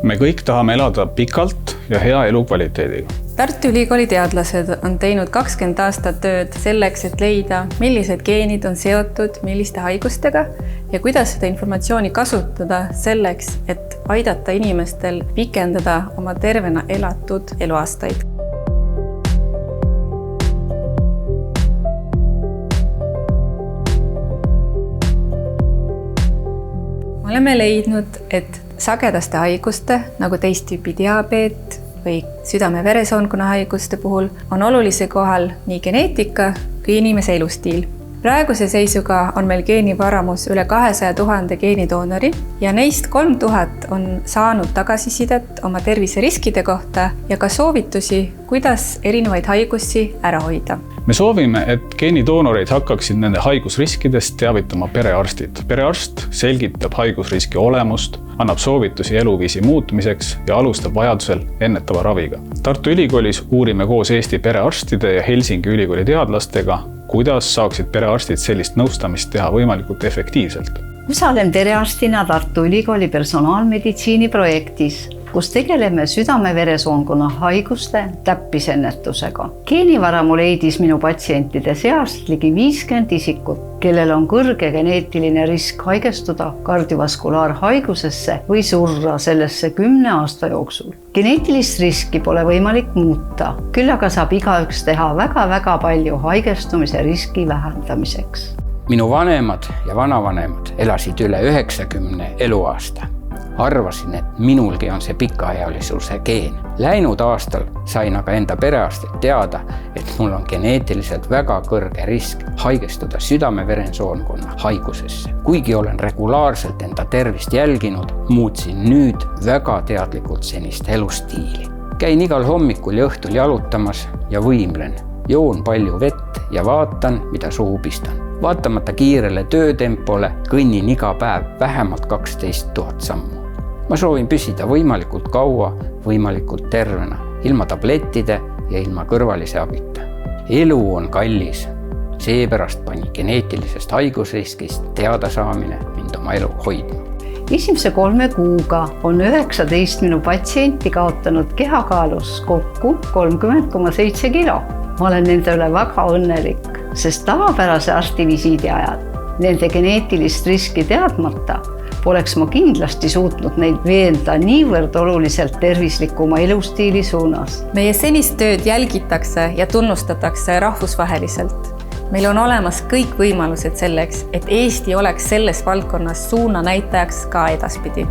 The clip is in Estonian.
Me kõik tahame elada pikalt ja hea elukvaliteediga. Tartu Ülikooli teadlased on teinud 20 aastat tööd selleks, et leida, millised geenid on seotud milliste haigustega ja kuidas seda informatsiooni kasutada selleks, et aidata inimestel pikendada oma tervena elatud eluaastaid. Oleme leidnud, et sagedaste haiguste nagu teist tüüpi diabeet või südame-veresoonkonna haiguste puhul on olulise kohal nii geneetika kui inimese elustiil. Praeguse seisuga on meil geenivaramus üle 200 000 geenidoonori ja neist 3000 on saanud tagasisidet oma terviseriskide kohta ja ka soovitusi, kuidas erinevaid haigusi ära hoida. Me soovime, et geenidoonoreid hakkaksid nende haigusriskidest teavitama perearstid. Perearst selgitab haigusriski olemust, annab soovitusi eluviisi muutmiseks ja alustab vajadusel ennetava raviga. Tartu Ülikoolis uurime koos Eesti perearstide ja Helsingi ülikooli teadlastega, kuidas saaksid perearstid sellist nõustamist teha võimalikult efektiivselt. Osalen perearstina Tartu Ülikooli personaalmeditsiini projektis, kus tegeleme südame-veresoonkonna haiguste täppisennetusega. Geenivaramu leidis minu patsientide seast ligi 50 isikut, kellel on kõrge geneetiline risk haigestuda kardiovaskulaarhaigusesse või surra sellesse 10 aasta jooksul. Geneetilist riski pole võimalik muuta, küll aga saab igaüks teha väga palju haigestumise riski vähendamiseks. Minu vanemad ja vanavanemad elasid üle 90 eluaasta. Arvasin, et minulgi on see pikaealisuse geen. Läinud aastal sain aga enda perearstilt teada, et mul on geneetiliselt väga kõrge risk haigestuda südame-veresoonkonna haigusesse. Kuigi olen regulaarselt enda tervist jälginud, muutsin nüüd väga teadlikult senist elustiili. Käin igal hommikul ja õhtul jalutamas ja võimlen. Joon palju vett ja vaatan, mida suhu pistan. Vaatamata kiirele töötempole kõnnin iga päev vähemalt 12 000 sammu. Ma soovin püsida võimalikult kaua, võimalikult tervena, ilma tablettide ja ilma kõrvalise abita. Elu on kallis, seepärast pani geneetilisest haigusriskist teada saamine mind oma elu hoidma. Esimese 3 kuuga on 19 minu patsienti kaotanud kehakaalus kokku 30,7 kilo. Ma olen nende üle väga õnnelik, sest tavapärase arstivisiidi ajal nende geneetilist riski teadmata poleks ma kindlasti suutnud neid veenda niivõrd oluliselt tervislikuma elustiili suunas. Meie senist tööd jälgitakse ja tunnustatakse rahvusvaheliselt. Meil on olemas kõik võimalused selleks, et Eesti oleks selles valdkonnas suunanäitajaks ka edaspidi.